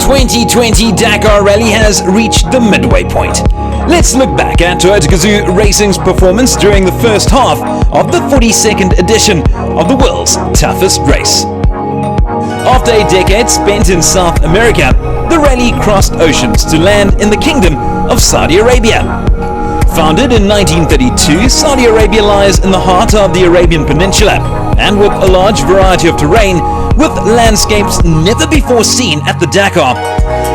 2020 Dakar Rally has reached the midway point. Let's look back at Toyota Gazoo Racing's performance during the first half of the 42nd edition of the world's toughest race. After a decade spent in South America, the rally crossed oceans to land in the Kingdom of Saudi Arabia. Founded in 1932, Saudi Arabia lies in the heart of the Arabian Peninsula, and with a large variety of terrain, with landscapes never before seen at the Dakar,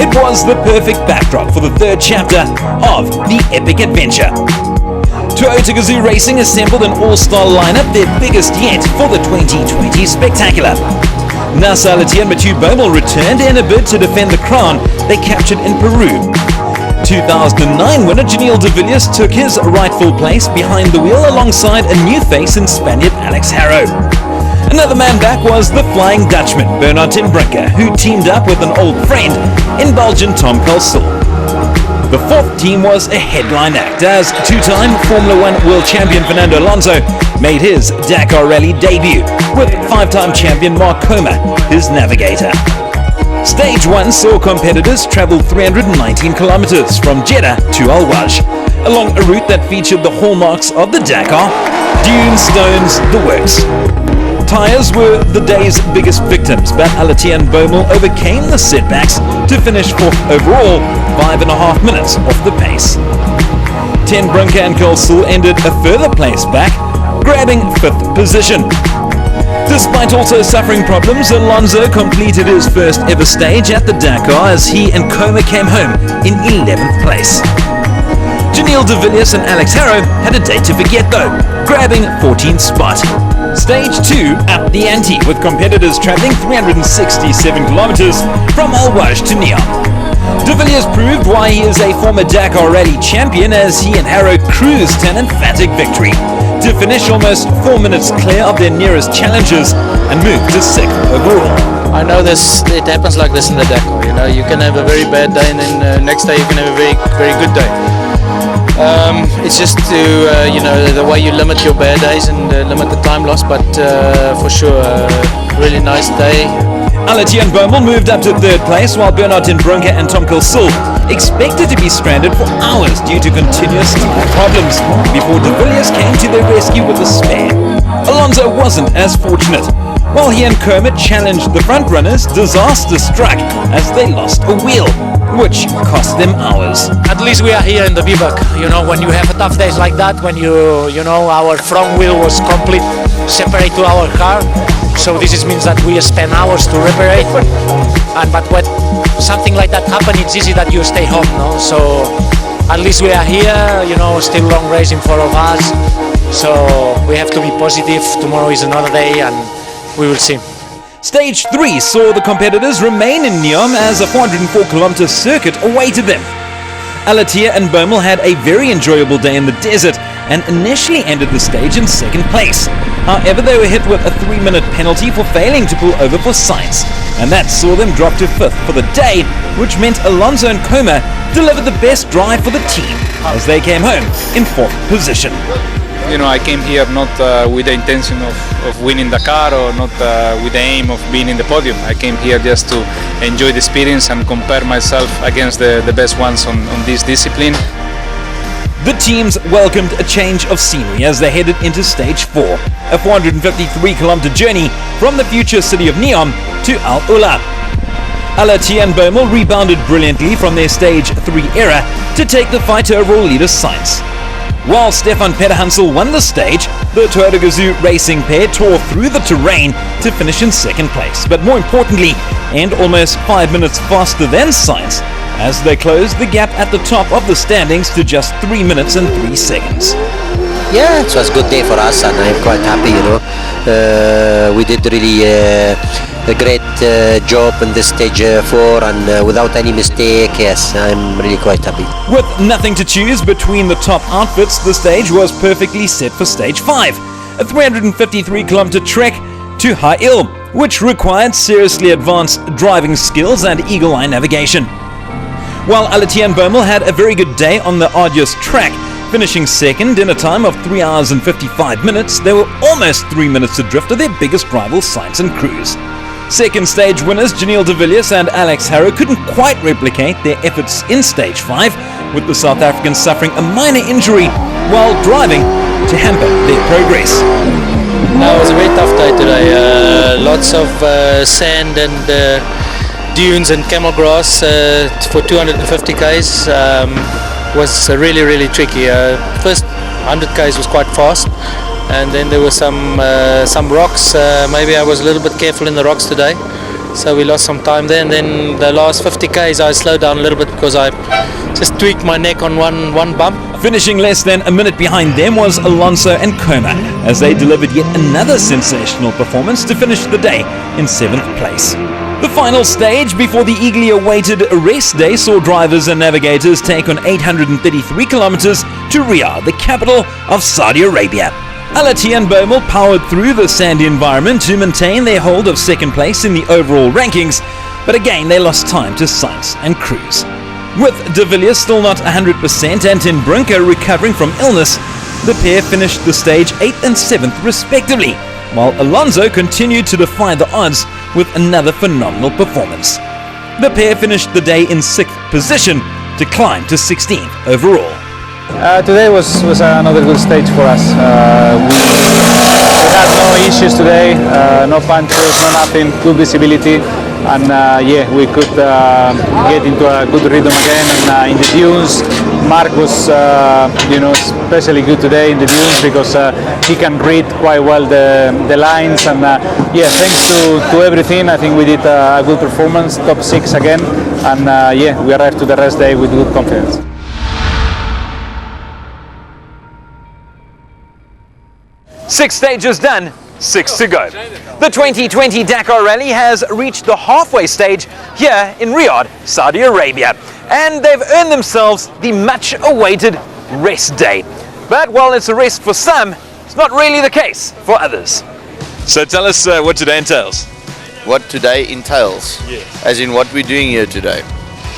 it was the perfect backdrop for the third chapter of the epic adventure. Toyota Gazoo Racing assembled an all-star lineup, their biggest yet for the 2020 spectacular. Nasser Al-Attiyah and Mathieu Baumel returned in a bid to defend the crown they captured in Peru. 2009 winner Janelle de Villiers took his rightful place behind the wheel alongside a new face in Spaniard Alex Harrow. Another man back was the Flying Dutchman Bernard ten Brinker, who teamed up with an old friend in Belgian Tom Kalsul. The fourth team was a headline act as two-time Formula One world champion Fernando Alonso made his Dakar Rally debut with five-time champion Mark Comer, his navigator. Stage 1 saw competitors travel 319 kilometers from Jeddah to Al Waj, along a route that featured the hallmarks of the Dakar: dunes, stones, the works. Tyres were the day's biggest victims, but Al-Attiyah and Baumel overcame the setbacks to finish fourth overall, 5.5 minutes off the pace. Ten Brinker and Kalsul ended a further place back, grabbing fifth position. Despite also suffering problems, Alonso completed his first ever stage at the Dakar as he and Comer came home in 11th place. Janelle de Villiers and Alex Harrow had a day to forget though, grabbing 14th spot. Stage 2 upped the ante, with competitors travelling 367 kilometers from Al Waj to Neom. De Villiers proved why he is a former Dakar Rally champion as he and Harrow cruised to an emphatic victory to finish almost 4 minutes clear of their nearest challengers and move to 6th overall. I know it happens like this in the Dakar. You can have a very bad day and then next day you can have a very good day. It's just to the way you limit your bad days and limit the time loss, but for sure really nice day. Al-Attiyah and Baumel moved up to third place, while Bernard ten Brinker and Tom Kalsul expected to be stranded for hours due to continuous tyre problems before de Villiers came to their rescue with a spare. Alonso wasn't as fortunate. While he and Kermit challenged the front runners, disaster struck as they lost a wheel, which cost them hours. At least we are here in the bivouac. When you have a tough days like that, when our front wheel was complete separate to our car, so this means that we spend hours to repair it. But when something like that happens, it's easy that you stay home, no? So at least we are here, still long race in front of us. So we have to be positive. Tomorrow is another day and we will see. Stage 3 saw the competitors remain in Neom as a 404-kilometer circuit awaited them. Al-Attiyah and Baumel had a very enjoyable day in the desert and initially ended the stage in second place. However, they were hit with a 3-minute penalty for failing to pull over for science, and that saw them drop to fifth for the day, which meant Alonso and Comer delivered the best drive for the team as they came home in fourth position. I came here not with the intention of winning Dakar or not with the aim of being in the podium. I came here just to enjoy the experience and compare myself against the best ones on this discipline. The teams welcomed a change of scenery as they headed into Stage 4, a 453-kilometer journey from the future city of Neom to Al Ula. Al-Attiyah and Baumel rebounded brilliantly from their Stage 3 era to take the fight to overall leader Sainz. While Stefan Pederhansel won the stage, the Toyota Gazoo Racing pair tore through the terrain to finish in second place, but more importantly, and almost 5 minutes faster than Sainz, as they closed the gap at the top of the standings to just 3 minutes and 3 seconds. Yeah, it was a good day for us and I'm quite happy, We did really a great job in this stage 4 and without any mistake, yes, I'm really quite happy. With nothing to choose between the top outfits, the stage was perfectly set for Stage 5, a 353-kilometer trek to High Hill, which required seriously advanced driving skills and eagle-eye navigation. While Al-Attiyah and Baumel had a very good day on the arduous track, finishing second in a time of 3 hours and 55 minutes, they were almost 3 minutes adrift of their biggest rival Sainz and Cruz. Second stage winners Janelle de Villiers and Alex Harrow couldn't quite replicate their efforts in stage 5, with the South Africans suffering a minor injury while driving to hamper their progress. No, it was a very tough day today. Lots of sand and dunes and camel grass for 250 k's. Was really tricky. First 100 k's was quite fast, and then there were some rocks. Maybe I was a little bit careful in the rocks today, so we lost some time there. And then the last 50 k's I slowed down a little bit because I just tweaked my neck on one bump. Finishing less than a minute behind them was Alonso and Koma, as they delivered yet another sensational performance to finish the day in 7th place. The final stage before the eagerly awaited rest day saw drivers and navigators take on 833 kilometers to Riyadh, the capital of Saudi Arabia. Alati and Boemel powered through the sandy environment to maintain their hold of second place in the overall rankings, but again they lost time to Sainz and Cruz. With de Villiers still not 100% and Ten Brinker recovering from illness, the pair finished the stage 8th and 7th respectively, while Alonso continued to defy the odds with another phenomenal performance. The pair finished the day in 6th position to climb to 16th overall. Today was another good stage for us. We had no issues today, no punctures, no nothing, good visibility, and we could get into a good rhythm again. And in the dunes, Mark was especially good today in the dunes because he can read quite well the lines, and thanks to everything, I think we did a good performance, top 6 again, and we arrived to the rest day with good confidence. 6 stages done, 6 to go. The 2020 Dakar Rally has reached the halfway stage here in Riyadh, Saudi Arabia, and they've earned themselves the much-awaited rest day. But while it's a rest for some, it's not really the case for others. So tell us what today entails. What today entails? Yes. As in what we're doing here today.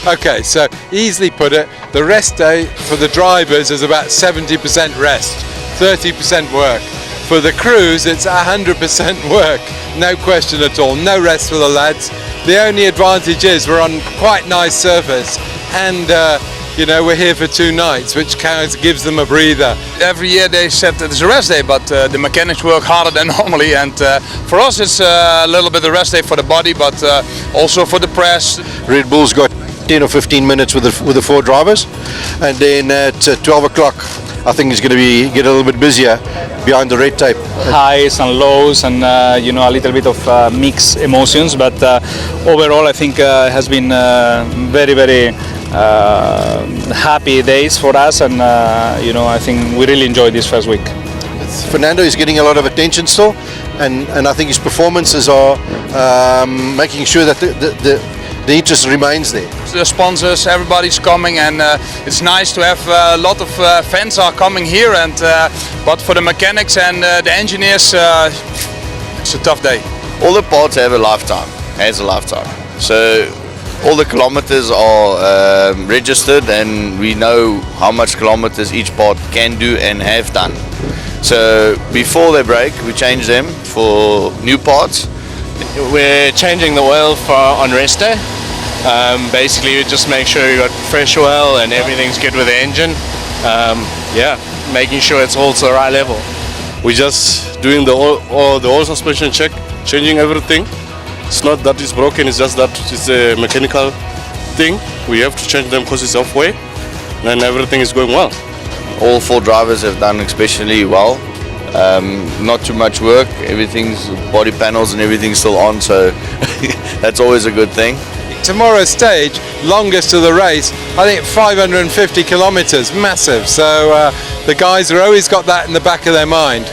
Okay, so easily put it, the rest day for the drivers is about 70% rest, 30% work. For the crews, it's 100% work, no question at all, no rest for the lads. The only advantage is we're on quite nice surface, and we're here for 2 nights, which kind of gives them a breather. Every year they said it's a rest day, but the mechanics work harder than normally, and for us it's a little bit of a rest day for the body, but also for the press. Red Bull's got 10 or 15 minutes with the 4 drivers, and then at 12 o'clock I think it's going to get a little bit busier behind the red tape. Highs and lows, and a little bit of mixed emotions, but overall I think has been very happy days for us, and I think we really enjoyed this first week. Fernando is getting a lot of attention still, and I think his performances are making sure that the interest remains there. The sponsors, everybody's coming, and it's nice to have a lot of fans are coming here, and but for the mechanics and the engineers, it's a tough day. All the parts have a lifetime, so all the kilometers are registered, and we know how much kilometers each part can do and have done. So before they break, we change them for new parts. We're changing the oil on rest day. Basically, you just make sure you got fresh oil and everything's good with the engine. Making sure it's all to the right level. We're just doing the oil suspension check, changing everything. It's not that it's broken, it's just that it's a mechanical thing. We have to change them because it's halfway, and everything is going well. All 4 drivers have done especially well. Not too much work, everything's body panels and everything's still on, so that's always a good thing. Tomorrow's stage, longest of the race, I think 550 kilometers, massive, so the guys have always got that in the back of their mind.